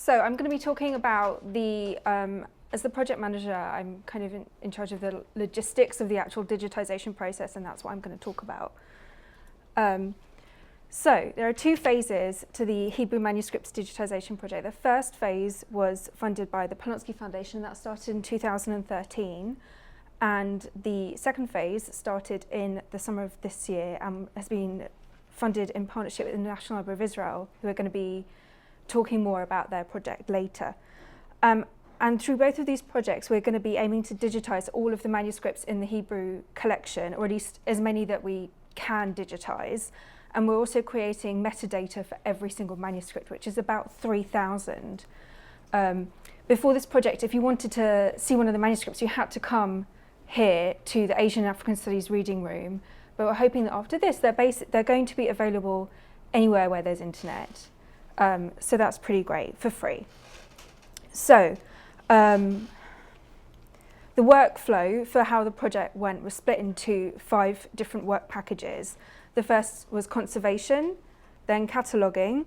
So I'm going to be talking about the, as the project manager, I'm kind of in charge of the logistics of the actual digitization process, and that's what I'm going to talk about. So there are two phases to the Hebrew Manuscripts Digitisation project. The first phase was funded by the Polonsky Foundation. That started in 2013. And the second phase started in the summer of this year and has been funded in partnership with the National Library of Israel, who are going to be talking more about their project later. And through both of these projects, we're going to be aiming to digitise all of the manuscripts in the Hebrew collection, or at least as many that we can digitise. And we're also creating metadata for every single manuscript, which is about 3,000. Before this project, if you wanted to see one of the manuscripts, you had to come here to the Asian and African Studies reading room. But we're hoping that after this, they're going to be available anywhere where there's internet. So that's pretty great, for free. So the workflow for how the project went was split into 5 different work packages. The first was conservation, then cataloguing,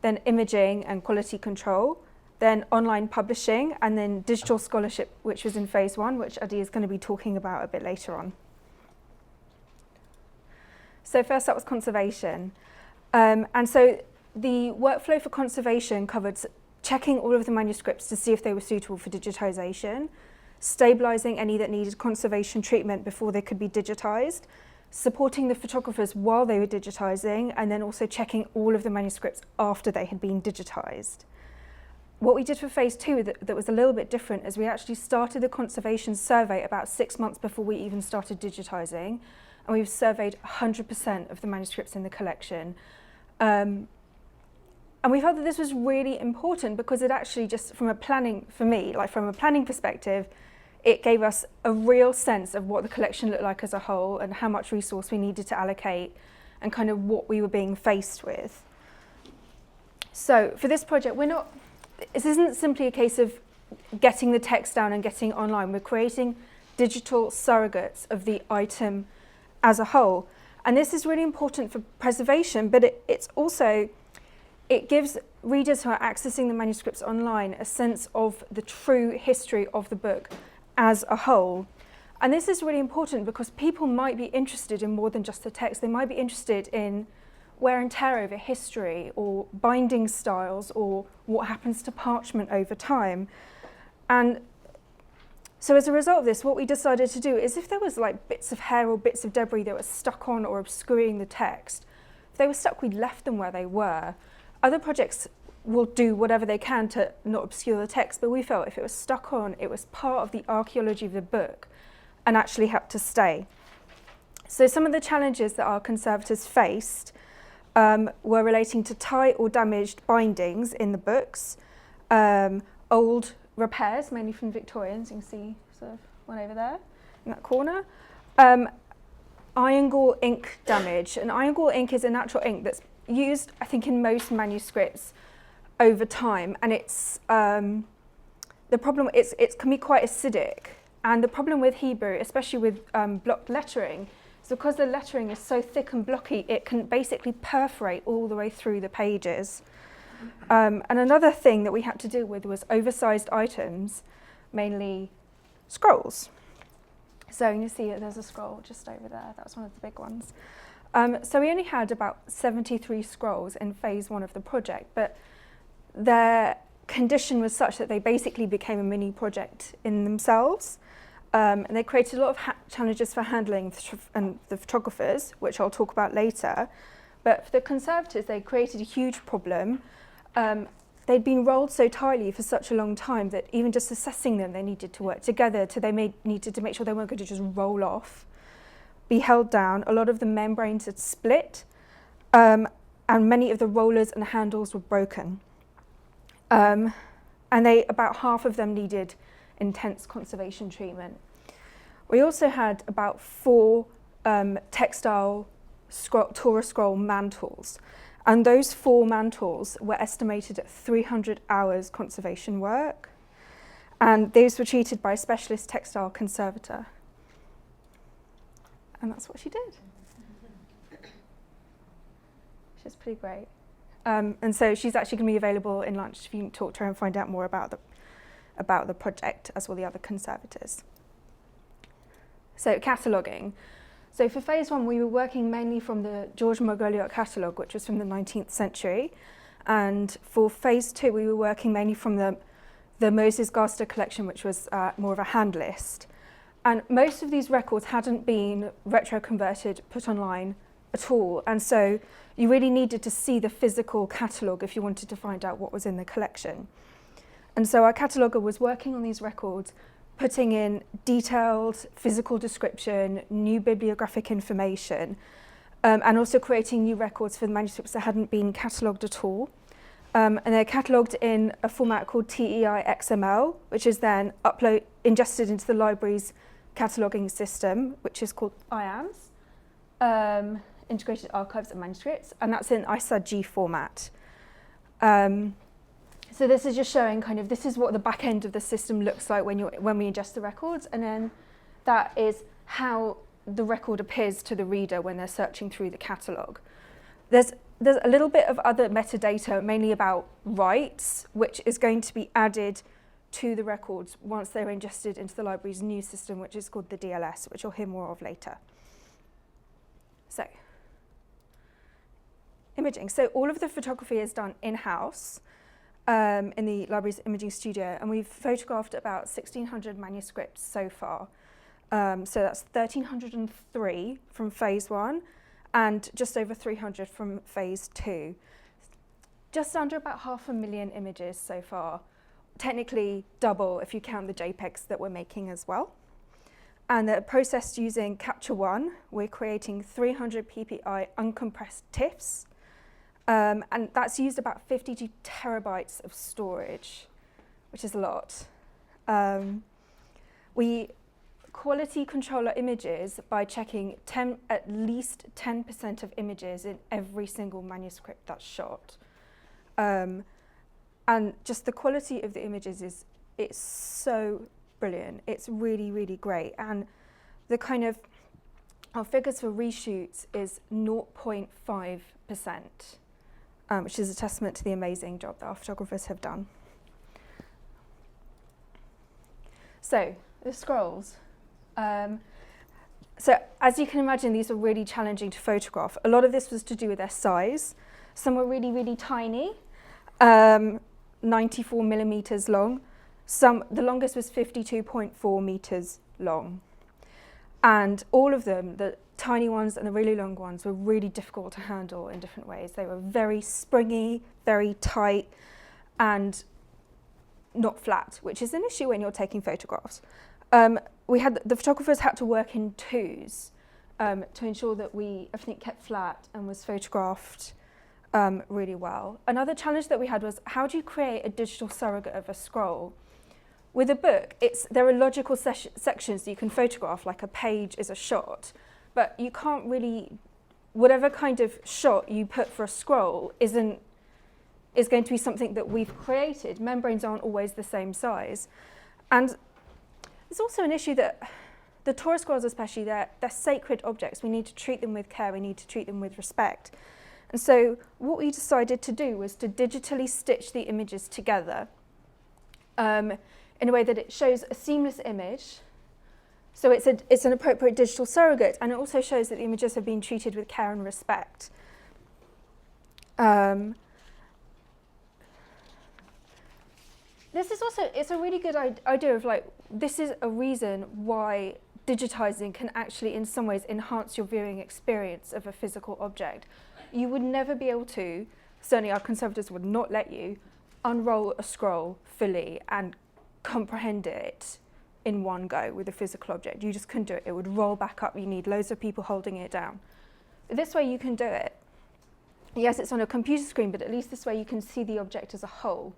then imaging and quality control, then online publishing, and then digital scholarship, which was in phase 1, which Adi is going to be talking about a bit later on. So first up was conservation. And so the workflow for conservation covered checking all of the manuscripts to see if they were suitable for digitisation, stabilising any that needed conservation treatment before they could be digitised, supporting the photographers while they were digitising, and then also checking all of the manuscripts after they had been digitised. What we did for phase 2 that was a little bit different is we actually started the conservation survey about 6 months before we even started digitising, and we've surveyed 100% of the manuscripts in the collection. And we felt that this was really important because it actually just, from a planning, for me, like from a planning perspective, it gave us a real sense of what the collection looked like as a whole and how much resource we needed to allocate and kind of what we were being faced with. So for this project, this isn't simply a case of getting the text down and getting it online. We're creating digital surrogates of the item as a whole. And this is really important for preservation, but it gives readers who are accessing the manuscripts online a sense of the true history of the book as a whole. And this is really important because people might be interested in more than just the text. They might be interested in wear and tear over history, or binding styles, or what happens to parchment over time. And so as a result of this, what we decided to do is if there was like bits of hair or bits of debris that were stuck on or obscuring the text, if they were stuck, we'd left them where they were. Other projects will do whatever they can to not obscure the text, but we felt if it was stuck on, it was part of the archaeology of the book and actually had to stay. So some of the challenges that our conservators faced were relating to tight or damaged bindings in the books, old repairs, mainly from Victorians. You can see sort of one over there in that corner. Iron gall ink damage. And iron gall ink is a natural ink that's used, I think, in most manuscripts over time. And it's the problem. It can be quite acidic. And the problem with Hebrew, especially with block lettering, is because the lettering is so thick and blocky, it can basically perforate all the way through the pages. And another thing that we had to deal with was oversized items, mainly scrolls. So you see there's a scroll just over there. That was one of the big ones. So we only had about 73 scrolls in phase 1 of the project, but their condition was such that they basically became a mini project in themselves. And they created a lot of challenges for handling and the photographers, which I'll talk about later. But for the conservators, they created a huge problem. They'd been rolled so tightly for such a long time that even just assessing them, they needed to work together. So they needed to make sure they weren't going to just roll off, be held down. A lot of the membranes had split, and many of the rollers and handles were broken. And about half of them needed intense conservation treatment. We also had about 4 textile Torah scroll mantles, and those 4 mantles were estimated at 300 hours conservation work, and those were treated by a specialist textile conservator. And that's what she did, which is pretty great. And so she's actually going to be available in lunch if you can talk to her and find out more about the project, as will the other conservators. So cataloguing. So for phase one, we were working mainly from the George Margoliouth catalogue, which was from the 19th century. And for phase two, we were working mainly from the Moses Garster collection, which was more of a hand list. And most of these records hadn't been retro-converted, put online at all. And so you really needed to see the physical catalogue if you wanted to find out what was in the collection. And so our cataloguer was working on these records, putting in detailed physical description, new bibliographic information, and also creating new records for the manuscripts that hadn't been catalogued at all. And they're catalogued in a format called TEI XML, which is then ingested into the library's cataloguing system, which is called IAMS, Integrated Archives of Manuscripts, and that's in ISA-G format. So this is just showing this is what the back end of the system looks like when we ingest the records, and then that is how the record appears to the reader when they're searching through the catalogue. There's a little bit of other metadata, mainly about rights, which is going to be added to the records once they're ingested into the library's new system, which is called the DLS, which you'll hear more of later. So, imaging. So all of the photography is done in-house in the library's imaging studio, and we've photographed about 1,600 manuscripts so far. So that's 1,303 from phase one, and just over 300 from phase two. Just under about 500,000 images so far. Technically double if you count the JPEGs that we're making as well. And they're processed using Capture One. We're creating 300 PPI uncompressed TIFFs. And that's used about 52 terabytes of storage, which is a lot. We quality control our images by checking at least 10% of images in every single manuscript that's shot. And just the quality of the images it's so brilliant. It's really, really great. And the our figures for reshoots is 0.5%, which is a testament to the amazing job that our photographers have done. So, the scrolls. So as you can imagine, these are really challenging to photograph. A lot of this was to do with their size. Some were really, really tiny, 94 millimeters long. The longest was 52.4 meters long. And all of them, the tiny ones and the really long ones, were really difficult to handle in different ways. They were very springy, very tight, and not flat, which is an issue when you're taking photographs. The photographers had to work in twos to ensure that everything kept flat and was photographed really well. Another challenge that we had was, how do you create a digital surrogate of a scroll? With a book, there are logical sections that you can photograph, like a page is a shot, but you can't really, whatever kind of shot you put for a scroll is going to be something that we've created. Membranes aren't always the same size. And there's also an issue that the Torah scrolls especially, they're sacred objects. We need to treat them with care, we need to treat them with respect. And so what we decided to do was to digitally stitch the images together in a way that it shows a seamless image. So it's an appropriate digital surrogate, and it also shows that the images have been treated with care and respect. This is also, it's a really good idea of this is a reason why digitizing can actually in some ways enhance your viewing experience of a physical object. You would never be able to, certainly our conservators would not let you, unroll a scroll fully and comprehend it in one go with a physical object. You just couldn't do it. It would roll back up. You need loads of people holding it down. This way you can do it. Yes, it's on a computer screen, but at least this way you can see the object as a whole.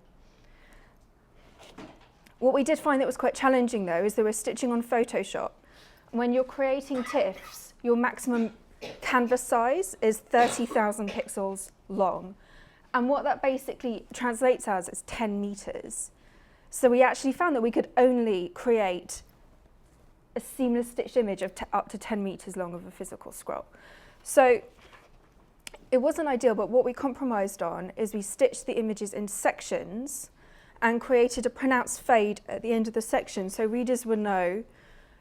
What we did find that was quite challenging, though, is that we're stitching on Photoshop. When you're creating TIFFs, your maximum canvas size is 30,000 pixels long. And what that basically translates as is 10 meters. So we actually found that we could only create a seamless stitched image of up to 10 meters long of a physical scroll. So it wasn't ideal, but what we compromised on is we stitched the images in sections and created a pronounced fade at the end of the section, so readers would know,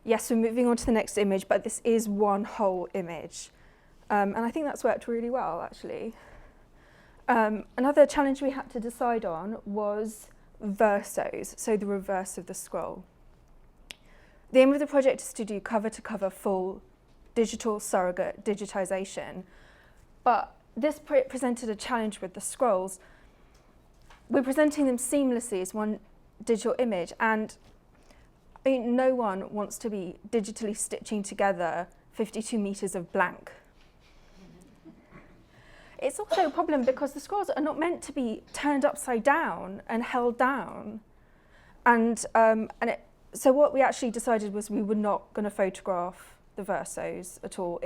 yes, we're moving on to the next image, but this is one whole image. And I think that's worked really well, actually. Another challenge we had to decide on was versos, so the reverse of the scroll. The aim of the project is to do cover-to-cover full digital surrogate digitisation, but this presented a challenge with the scrolls. We're presenting them seamlessly as one digital image, and I mean, no one wants to be digitally stitching together 52 metres of blank. It's also a problem because the scrolls are not meant to be turned upside down and held down. So what we actually decided was we were not going to photograph the versos at all.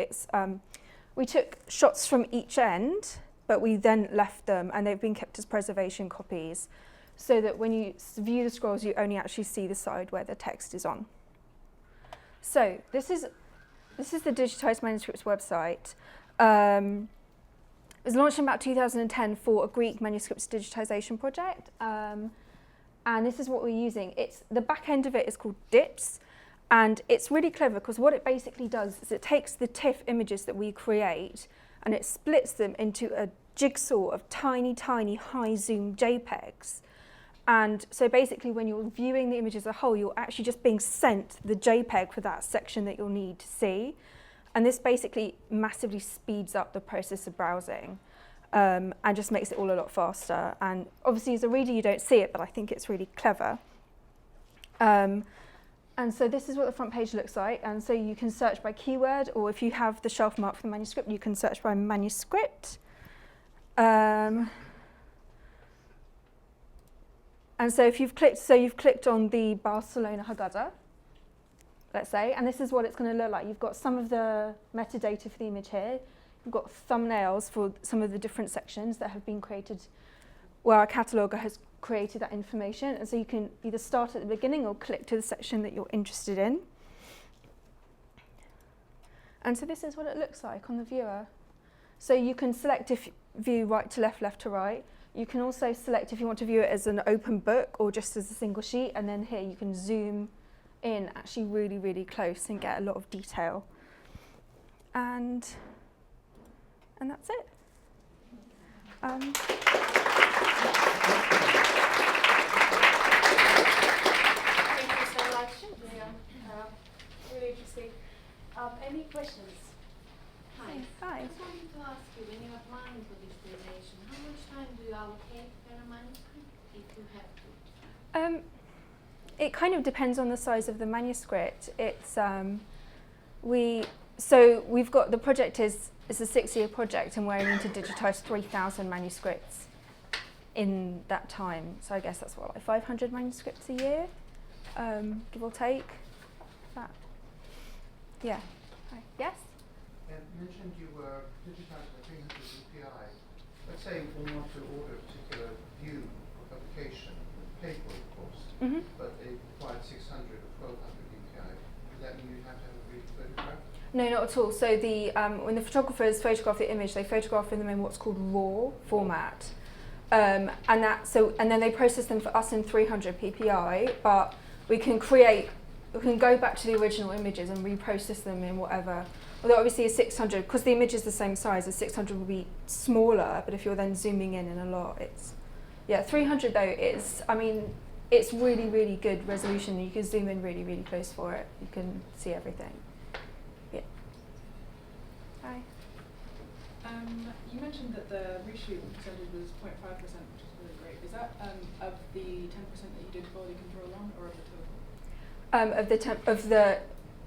We took shots from each end, but we then left them, and they've been kept as preservation copies, so that when you view the scrolls, you only actually see the side where the text is on. So this is the Digitised Manuscripts website. It was launched in about 2010 for a Greek manuscripts digitisation project, and this is what we're using. The back end of it is called DIPS, and it's really clever because what it basically does is it takes the TIFF images that we create and it splits them into a jigsaw of tiny, tiny high zoom JPEGs. And so basically when you're viewing the image as a whole, you're actually just being sent the JPEG for that section that you'll need to see. And this basically massively speeds up the process of browsing and just makes it all a lot faster. And obviously as a reader you don't see it, but I think it's really clever. And so this is what the front page looks like. And so you can search by keyword, or if you have the shelf mark for the manuscript, you can search by manuscript. And so if you've clicked on the Barcelona Haggadah, let's say, and this is what it's going to look like. You've got some of the metadata for the image here. You've got thumbnails for some of the different sections that have been created, where our cataloger has created that information. And so you can either start at the beginning or click to the section that you're interested in. And so this is what it looks like on the viewer. So you can select if view right to left, left to right. You can also select if you want to view it as an open book or just as a single sheet. And then here you can zoom in actually really, really close and get a lot of detail. And that's it. Thank you so much, Miriam. Really interesting. Any questions? Hi. Hi. I just wanted to ask you, when you're applying for digitization, how much time do you allocate per manuscript, if you have to? It kind of depends on the size of the manuscript. We've got, the project is a 6-year project, and we're aiming to digitise 3,000 manuscripts in that time. So I guess that's what, like 500 manuscripts a year, give or take. That. Yeah. Hi. Yes? You mentioned you were digitising 300 DPI. Let's say we want to order a particular view or publication, paper of course, but it required 600 or 1200 DPI. Does that mean you have to have a real photograph? No, not at all. So when the photographers photograph the image, they photograph them in what's called RAW format, and then they process them for us in 300 PPI. But we can go back to the original images and reprocess them in whatever. Although obviously a 600, because the image is the same size, a 600 will be smaller. But if you're then zooming in a lot, 300 though is, I mean, it's really, really good resolution. You can zoom in really, really close for it. You can see everything. Yeah. Hi. You mentioned that the reshoot percentage was 0.5%, which is really great. Is that of the 10% that you did quality control on, or of the total?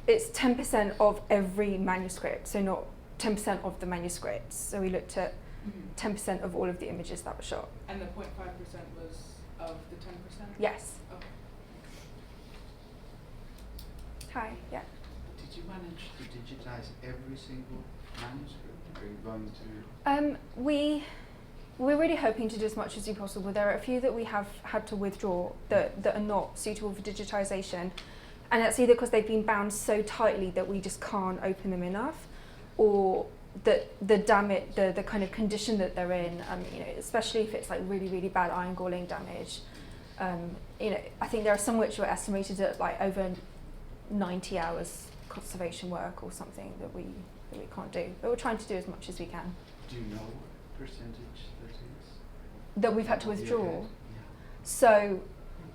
It's 10% of every manuscript, so not 10% of the manuscripts. So we looked at 10% of all of the images that were shot. And the 0.5% was of the 10%? Yes. Okay. Hi. Yeah. Did you manage to digitize every single manuscript? Are you going to? We're really hoping to do as much as we possible. There are a few that we have had to withdraw that are not suitable for digitisation. And that's either because they've been bound so tightly that we just can't open them enough, or the damage, the kind of condition that they're in, you know, especially if it's like really, really bad iron galling damage. You know, I think there are some which were estimated at like over 90 hours conservation work or something that we can't do. But we're trying to do as much as we can. Do you know what percentage that is? That we've had to Of your withdraw. head? So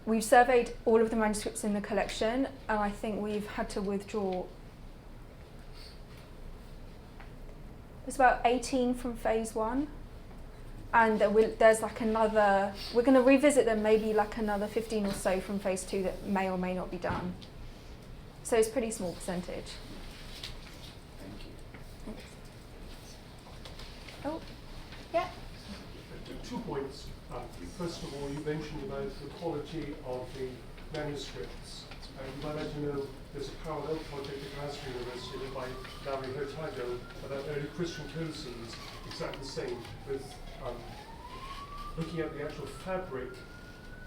we've surveyed all of the manuscripts in the collection, and I think we've had to withdraw. It's about 18 from phase 1, and there's like another. We're going to revisit them, maybe like another 15 or so from phase 2 that may or may not be done. So it's a pretty small percentage. Thank you. Thanks. Oh, yeah. 2 points. First of all, you mentioned about the quality of the manuscripts. You might like to know there's a parallel project at Glasgow University led by Larry Hurtado about early Christian codices, exactly the same, with looking at the actual fabric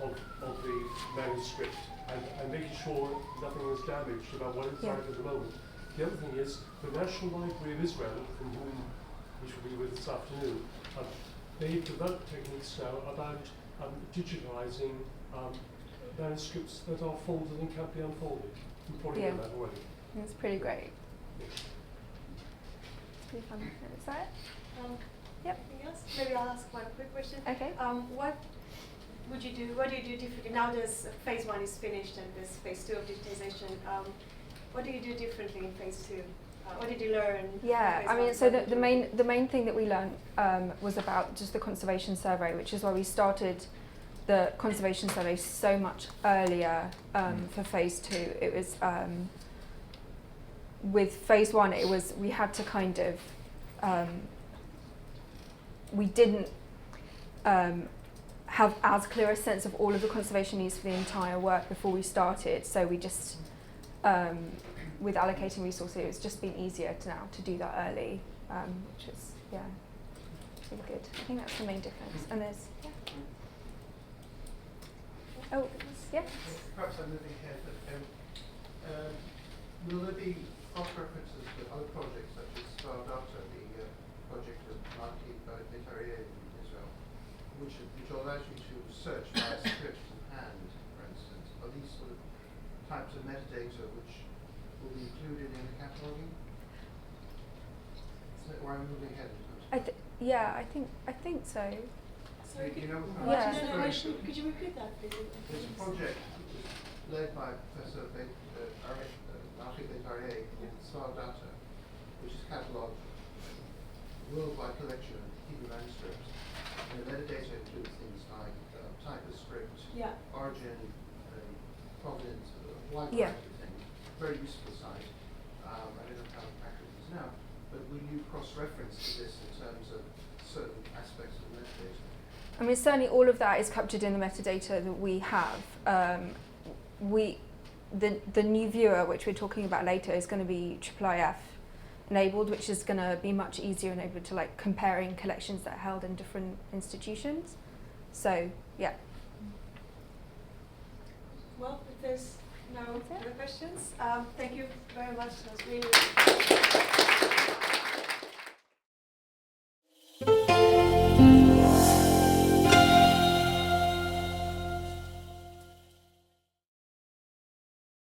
of the manuscript and making sure nothing is damaged about what it's like at the moment. The other thing is the National Library of Israel, from whom we shall be with this afternoon, they've developed techniques now about digitalizing manuscripts that are folded and can't be unfolded. You probably know that already. It's pretty great. Yeah. It's pretty fun. Is that it? Yep. Anything else? Maybe I'll ask one quick question. Okay. What would you do? What do you do differently? Now there's phase 1 is finished and there's phase 2 of digitization. What do you do differently in phase 2? What did you learn? Yeah, I mean, so the main thing that we learned was about just the conservation survey, which is why we started the conservation survey so much earlier for phase 2. It was with phase 1, it was we had to kind of we didn't have as clear a sense of all of the conservation needs for the entire work before we started. So we just with allocating resources, it's just been easier now to do that early, which is really good. I think that's the main difference. And there's oh yeah. Perhaps I'm moving ahead, but will there be cross references to other projects such as Star Data, the project of Marquis Barthetarier in Israel, which allows you to search via script and hand, for instance? Are these sort of types of metadata which will be included in the cataloguing? Or I'm moving ahead in terms of I think so. Sorry, you know, Yeah. Could you repeat that, please? there's a project which is led by Professor Marquis Barthetarier in Star Data, which is catalogued worldwide collection of Hebrew manuscripts. And the metadata includes things like type of script, origin, provenance, a wide variety of things. Very useful site. I don't know how accurate it is now, but will you cross-reference to this in terms of certain aspects of the metadata? I mean, certainly all of that is captured in the metadata that we have. The new viewer, which we're talking about later, is going to be IIIF enabled, which is going to be much easier enabled to like comparing collections that are held in different institutions. So, yeah. Well, if there's no other questions, thank you very much. That was really